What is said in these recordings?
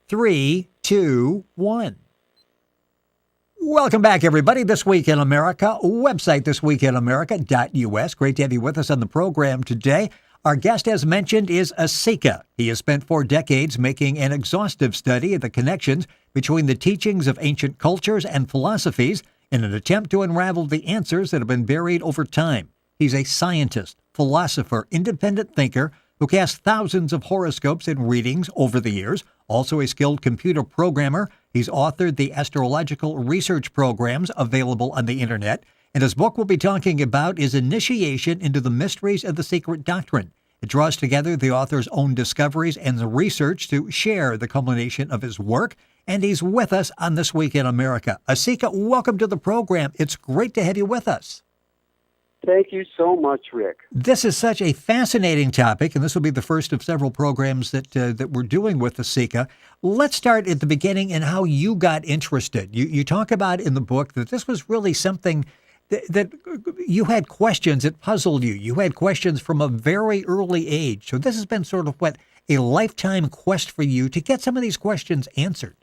3, 2, 1. Welcome back, everybody. This Week in America, website thisweekinamerica.us. Great to have you with us on the program today. Our guest, as mentioned, is Aceka. He has spent 4 decades making an exhaustive study of the connections between the teachings of ancient cultures and philosophies in an attempt to unravel the answers that have been buried over time. He's a scientist, philosopher, independent thinker who cast thousands of horoscopes and readings over the years. Also a skilled computer programmer, he's authored the astrological research programs available on the internet, and his book we'll be talking about is Initiation into the Mysteries of the Secret Doctrine. It draws together the author's own discoveries and the research to share the culmination of his work, and he's with us on This Week in America. Aceka, welcome to the program. It's great to have you with us. Thank you so much, Rick. This is such a fascinating topic, and this will be the first of several programs that we're doing with Aceka. Let's start at the beginning and how you got interested. You talk about in the book that this was really something that you had questions that puzzled you. You had questions from a very early age. So this has been sort of a lifetime quest for you to get some of these questions answered.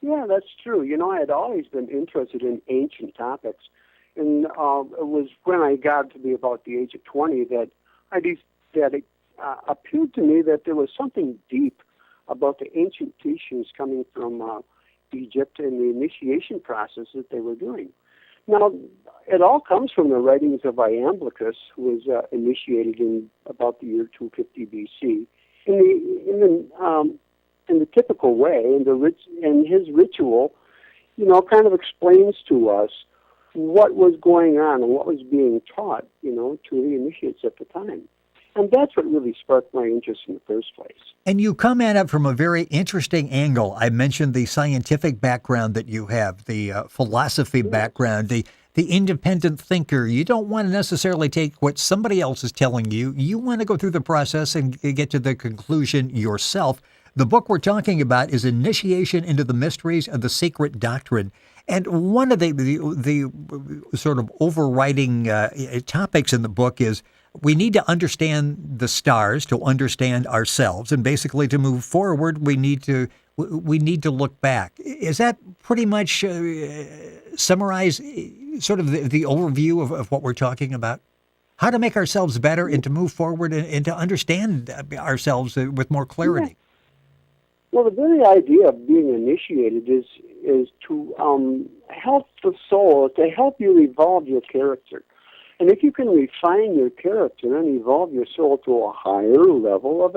Yeah, that's true. I had always been interested in ancient topics. And it was when I got to be about the age of 20 that it appeared to me that there was something deep about the ancient teachings coming from Egypt and the initiation process that they were doing. Now, it all comes from the writings of Iamblichus, who was initiated in about the year 250 BC. In the typical way, and his ritual, kind of explains to us what was going on and what was being taught, to the initiates at the time. And that's what really sparked my interest in the first place. And you come at it from a very interesting angle. I mentioned the scientific background that you have, the philosophy background, the independent thinker. You don't want to necessarily take what somebody else is telling you. You want to go through the process and get to the conclusion yourself. The book we're talking about is Initiation into the Mysteries of the Secret Doctrine. And one of the sort of overriding topics in the book is we need to understand the stars to understand ourselves, and basically to move forward, we need to look back. Is that pretty much summarize sort of the overview of what we're talking about? How to make ourselves better and to move forward and to understand ourselves with more clarity. Yeah. Well, the very idea of being initiated is to help the soul, to help you evolve your character. And if you can refine your character and evolve your soul to a higher level of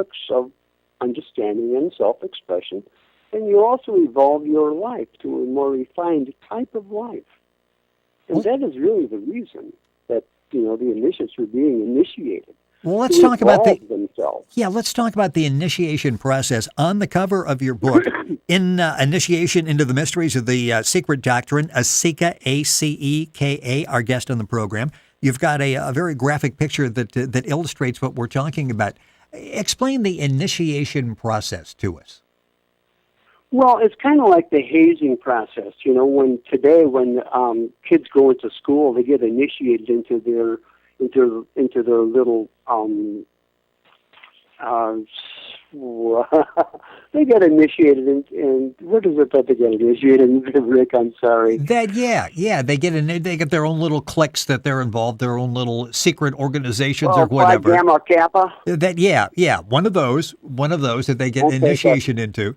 understanding and self-expression, then you also evolve your life to a more refined type of life. And that is really the reason that, the initiates were being initiated. Well, let's talk about themselves. Let's talk about the initiation process. On the cover of your book, in Initiation into the Mysteries of the Secret Doctrine, Aceka, Aceka, our guest on the program, you've got a very graphic picture that illustrates what we're talking about. Explain the initiation process to us. Well, it's kind of like the hazing process. When kids go into school, they get initiated into their little they get initiated in what is it that they get initiated in, Rick? I'm sorry. They get their own little cliques that they're involved, their own little secret organizations or whatever. Phi Gamma Kappa. One of those that they get initiation into.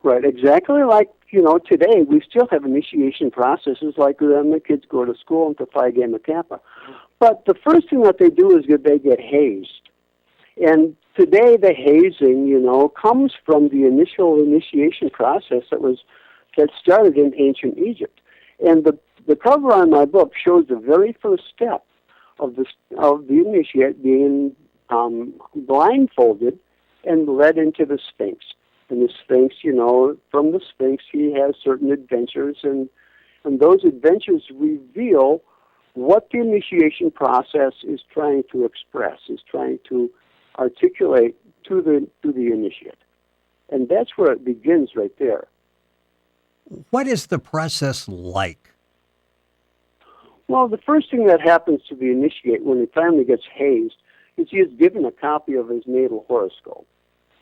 Right, exactly like today we still have initiation processes like when the kids go to school into Phi Gamma Kappa. But the first thing that they do is that they get hazed. And today the hazing, comes from the initial initiation process that started in ancient Egypt. And the cover on my book shows the very first step of the initiate being blindfolded and led into the Sphinx. And the Sphinx, from the Sphinx he has certain adventures, and those adventures reveal what the initiation process is trying to express, is trying to articulate to the initiate. And that's where it begins right there. What is the process like? Well, the first thing that happens to the initiate when he finally gets hazed is he is given a copy of his natal horoscope.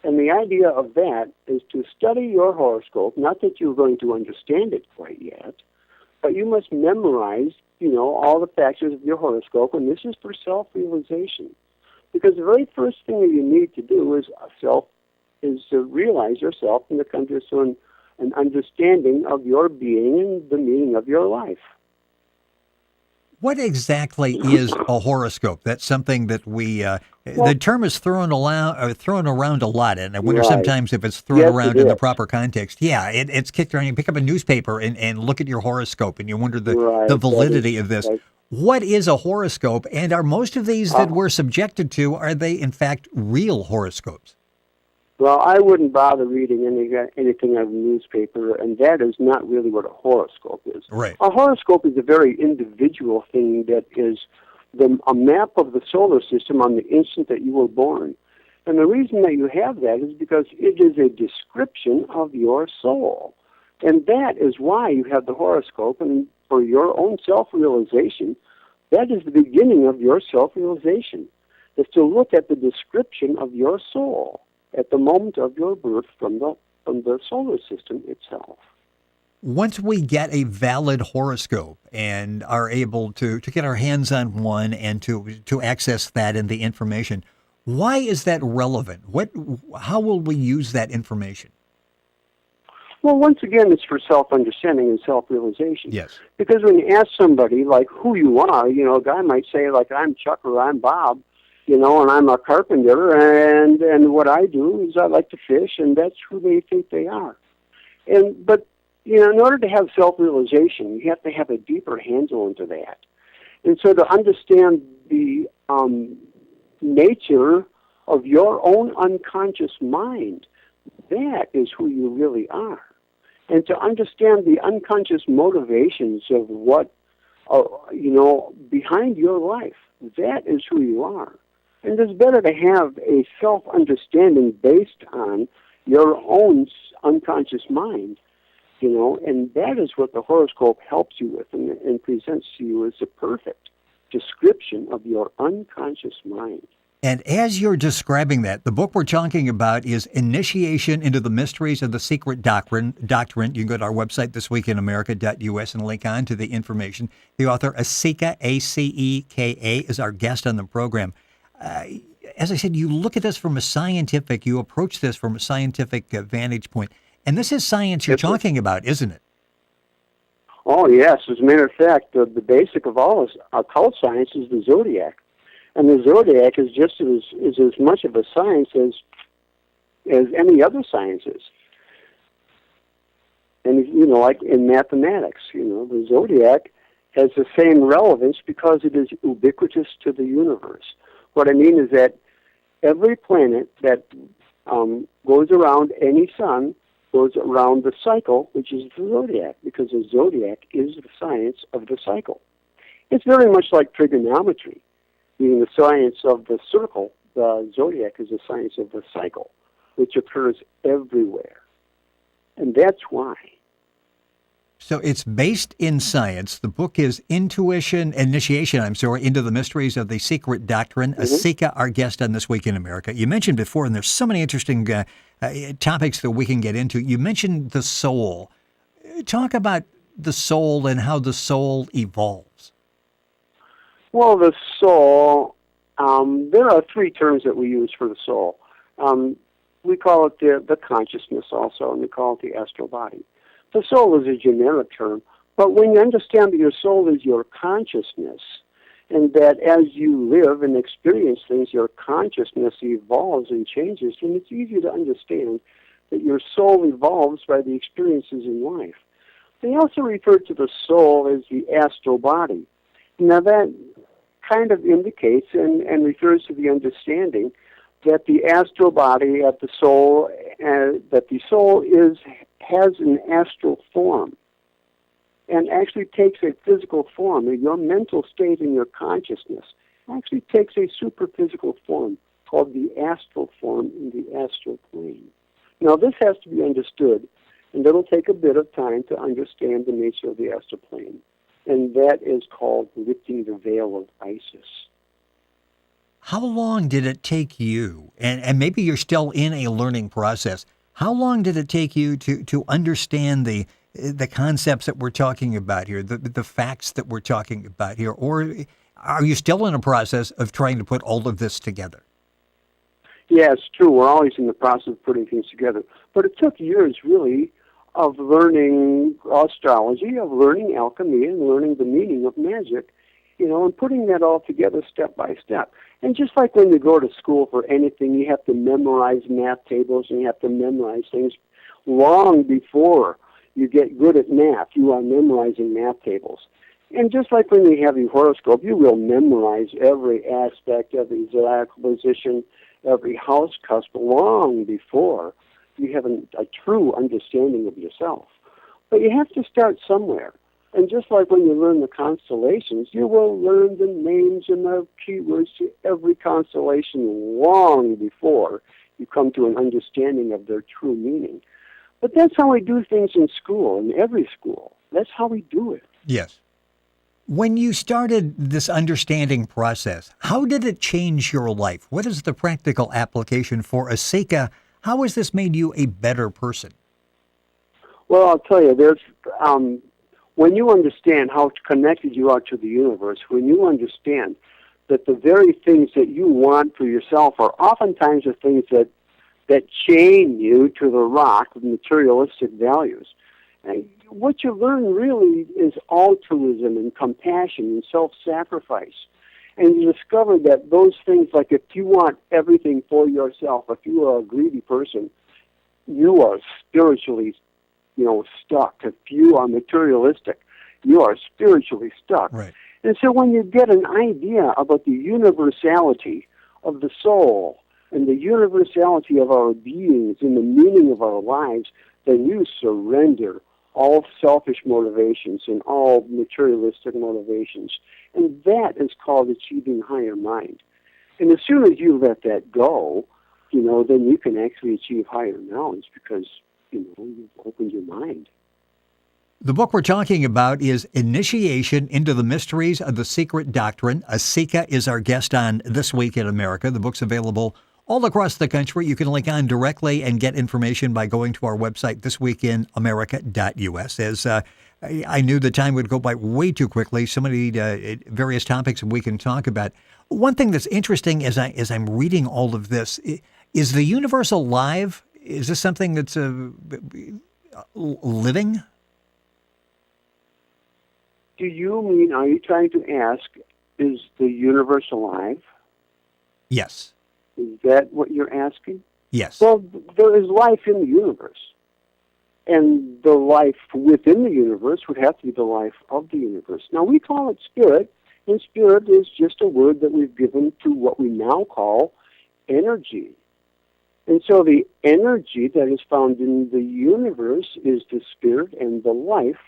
And the idea of that is to study your horoscope, not that you're going to understand it quite yet, but you must memorize, all the factors of your horoscope, and this is for self-realization. Because the very first thing that you need to do is to realize yourself and to come to an understanding of your being and the meaning of your life. What exactly is a horoscope? That's something that the term is thrown around a lot, and I wonder sometimes if it's thrown around in the proper context. Yeah, it's kicked around. You pick up a newspaper and look at your horoscope, and you wonder the validity of this. Right. What is a horoscope, and are most of these that we're subjected to, are they in fact real horoscopes? Well, I wouldn't bother reading anything out of the newspaper, and that is not really what a horoscope is. Right. A horoscope is a very individual thing that is a map of the solar system on the instant that you were born. And the reason that you have that is because it is a description of your soul. And that is why you have the horoscope, and for your own self-realization, that is the beginning of your self-realization, is to look at the description of your soul at the moment of your birth from the solar system itself. Once we get a valid horoscope and are able to get our hands on one and to access that and the information, why is that relevant? How will we use that information? Well, once again, it's for self-understanding and self-realization. Yes. Because when you ask somebody, like, who you are, a guy might say, like, I'm Chuck or I'm Bob, and I'm a carpenter, and what I do is I like to fish, and that's who they think they are. But in order to have self-realization, you have to have a deeper handle into that. And so to understand the nature of your own unconscious mind, that is who you really are. And to understand the unconscious motivations of what, behind your life, that is who you are. And it's better to have a self-understanding based on your own unconscious mind, and that is what the horoscope helps you with and presents to you as a perfect description of your unconscious mind. And as you're describing that, the book we're talking about is Initiation into the Mysteries of the Secret Doctrine. You can go to our website, thisweekinamerica.us, and link on to the information. The author, Aceka, A-C-E-K-A, is our guest on the program. As I said, you look at this you approach this from a scientific vantage point. And this is science you're talking about, isn't it? Oh, yes. As a matter of fact, the basic of all occult science is the Zodiac. And the Zodiac is just as much of a science as any other science is. And, like in mathematics, the Zodiac has the same relevance because it is ubiquitous to the universe. What I mean is that every planet that goes around any sun goes around the cycle, which is the Zodiac, because the Zodiac is the science of the cycle. It's very much like trigonometry. Being the science of the circle, the Zodiac is the science of the cycle, which occurs everywhere. And that's why. So it's based in science. The book is Initiation into the Mysteries of the Secret Doctrine. Mm-hmm. Aceka, our guest on This Week in America. You mentioned before, and there's so many interesting topics that we can get into. You mentioned the soul. Talk about the soul and how the soul evolves. Well, the soul, there are three terms that we use for the soul. We call it the consciousness also, and we call it the astral body. The soul is a generic term, but when you understand that your soul is your consciousness, and that as you live and experience things, your consciousness evolves and changes, then it's easy to understand that your soul evolves by the experiences in life. They also refer to the soul as the astral body. Now that kind of indicates and refers to the understanding that the astral body, that the soul has an astral form and actually takes a physical form. Your mental state and your consciousness actually takes a superphysical form called the astral form in the astral plane. Now, this has to be understood, and it'll take a bit of time to understand the nature of the astral plane, and that is called lifting the veil of Isis. How long did it take you, and maybe you're still in a learning process, how long did it take you to understand the concepts that we're talking about here, the facts that we're talking about here, or are you still in a process of trying to put all of this together? Yeah, it's true. We're always in the process of putting things together. But it took years, really, of learning astrology, of learning alchemy, and learning the meaning of magic, and putting that all together step by step. And just like when you go to school for anything, you have to memorize math tables and you have to memorize things long before you get good at math. You are memorizing math tables. And just like when you have your horoscope, you will memorize every aspect of the zodiacal position, every house cusp long before you have a true understanding of yourself. But you have to start somewhere. And just like when you learn the constellations, you will learn the names and the keywords to every constellation long before you come to an understanding of their true meaning. But that's how we do things in school, in every school. That's how we do it. Yes. When you started this understanding process, how did it change your life? What is the practical application for Aceka? How has this made you a better person? Well, I'll tell you, when you understand how connected you are to the universe, when you understand that the very things that you want for yourself are oftentimes the things that chain you to the rock of materialistic values. And what you learn really is altruism and compassion and self-sacrifice. And you discover that those things, like if you want everything for yourself, if you are a greedy person, you are spiritually stuck. If you are materialistic, you are spiritually stuck. Right. And so when you get an idea about the universality of the soul and the universality of our beings and the meaning of our lives, then you surrender all selfish motivations and all materialistic motivations. And that is called achieving higher mind. And as soon as you let that go, then you can actually achieve higher knowledge because you've opened your mind. The book we're talking about is Initiation into the Mysteries of the Secret Doctrine. Aceka is our guest on This Week in America. The book's available all across the country. You can link on directly and get information by going to our website, thisweekinamerica.us. As I knew the time would go by way too quickly, so many various topics we can talk about. One thing that's interesting as I'm reading all of this, is the universe alive? Is this something that's living? Are you trying to ask, is the universe alive? Yes. Is that what you're asking? Yes. Well, there is life in the universe. And the life within the universe would have to be the life of the universe. Now, we call it spirit, and spirit is just a word that we've given to what we now call energy. And so the energy that is found in the universe is the spirit and the life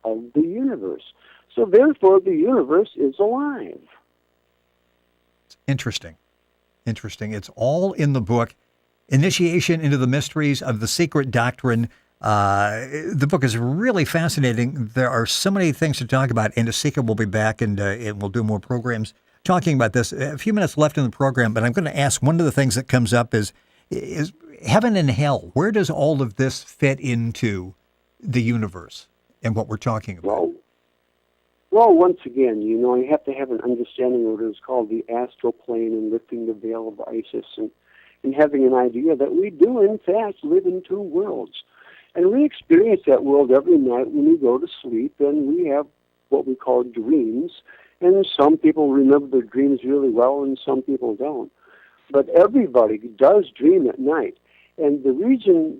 of the universe. So therefore, the universe is alive. Interesting. It's all in the book, Initiation into the Mysteries of the Secret Doctrine. The book is really fascinating. There are so many things to talk about, and Aceka will be back, and we'll do more programs talking about this. A few minutes left in the program, but I'm going to ask, one of the things that comes up is heaven and hell. Where does all of this fit into the universe and what we're talking about? Well, once again, you have to have an understanding of what is called the astral plane and lifting the veil of Isis and having an idea that we do, in fact, live in two worlds. And we experience that world every night when we go to sleep, and we have what we call dreams. And some people remember their dreams really well, and some people don't. But everybody does dream at night. And the region,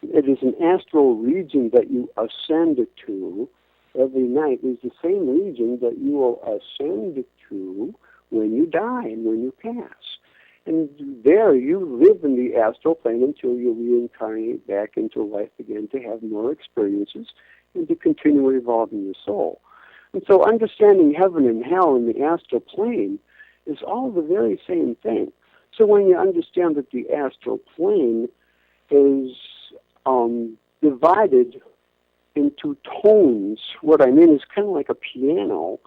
it is an astral region that you ascend to every night, is the same region that you will ascend to when you die and when you pass. And there you live in the astral plane until you reincarnate back into life again to have more experiences and to continue evolving your soul. And so understanding heaven and hell in the astral plane is all the very same thing. So when you understand that the astral plane is divided into tones, what I mean is kind of like a piano,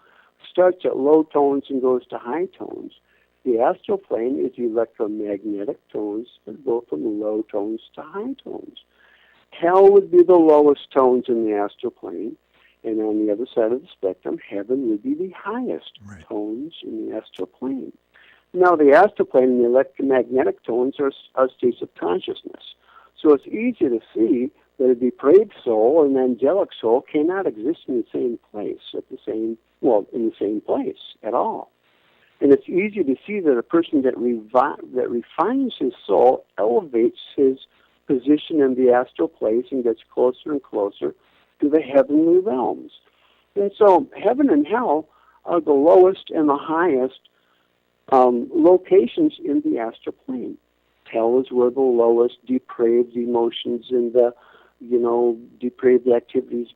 starts at low tones and goes to high tones. The astral plane is electromagnetic tones that go from low tones to high tones. Hell would be the lowest tones in the astral plane, and on the other side of the spectrum, heaven would be the highest tones in the astral plane. Now, the astral plane and the electromagnetic tones are states of consciousness. So it's easy to see that a depraved soul and an angelic soul cannot exist in the same place in the same place at all. And it's easy to see that a person that refines his soul elevates his position in the astral place and gets closer and closer to the heavenly realms. And so heaven and hell are the lowest and the highest locations in the astral plane. Hell is where the lowest depraved emotions and the depraved activities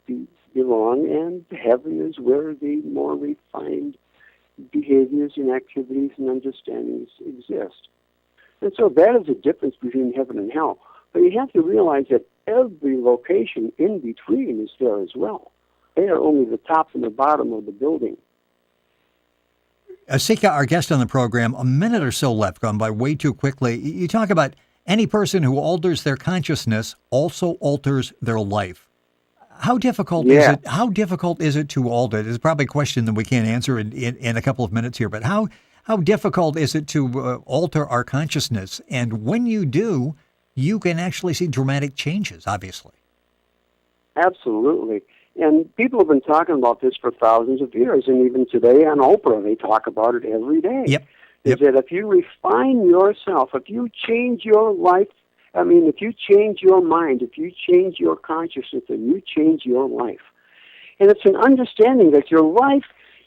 belong, and heaven is where the more refined behaviors and activities and understandings exist. And so that is the difference between heaven and hell. But you have to realize that every location in between is there as well. They are only the top and the bottom of the building. Aceka, our guest on the program, a minute or so left, gone by way too quickly. You talk about any person who alters their consciousness also alters their life. How difficult is it? How difficult is it to alter? It's probably a question that we can't answer in a couple of minutes here. But how difficult is it to alter our consciousness? And when you do, you can actually see dramatic changes. Obviously, absolutely. And people have been talking about this for thousands of years, and even today on Oprah, they talk about it every day. Yep. Is that if you refine yourself, if you change your life, if you change your mind, if you change your consciousness, then you change your life. And it's an understanding that your life,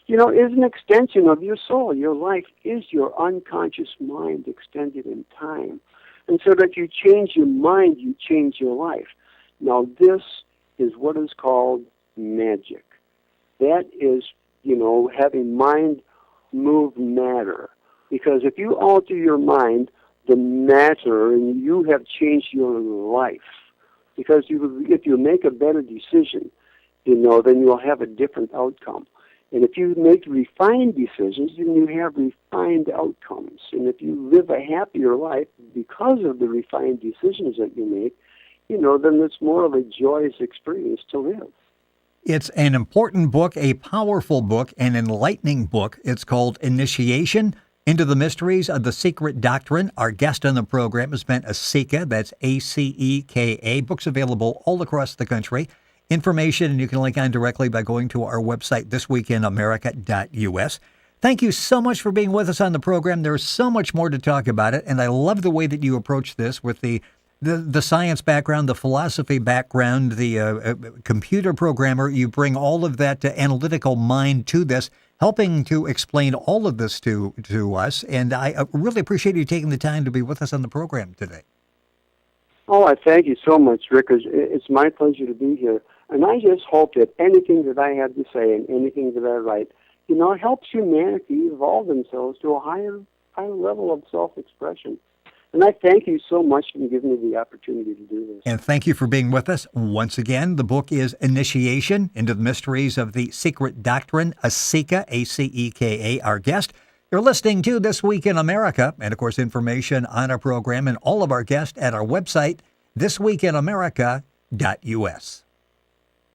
is an extension of your soul. Your life is your unconscious mind extended in time. And so that you change your mind, you change your life. Now, this is what is called magic. That is, having mind move matter. Because if you alter your mind, the matter, and you have changed your life. Because if you make a better decision, then you'll have a different outcome. And if you make refined decisions, then you have refined outcomes. And if you live a happier life because of the refined decisions that you make, then it's more of a joyous experience to live. It's an important book, a powerful book, an enlightening book. It's called Initiation into the Mysteries of the Secret Doctrine. Our guest on the program has been Aceka. That's Aceka. Books available all across the country. Information, and you can link on directly by going to our website, thisweekinamerica.us. Thank you so much for being with us on the program. There's so much more to talk about it, and I love the way that you approach this with the science background, the philosophy background, the computer programmer. You bring all of that analytical mind to this, helping to explain all of this to us. And I really appreciate you taking the time to be with us on the program today. Oh, I thank you so much, Rick. It's my pleasure to be here. And I just hope that anything that I have to say and anything that I write, helps humanity evolve themselves to a higher level of self-expression. And I thank you so much for giving me the opportunity to do this. And thank you for being with us once again. The book is Initiation into the Mysteries of the Secret Doctrine. Aceka, Aceka, our guest. You're listening to This Week in America, and of course information on our program and all of our guests at our website, thisweekinamerica.us.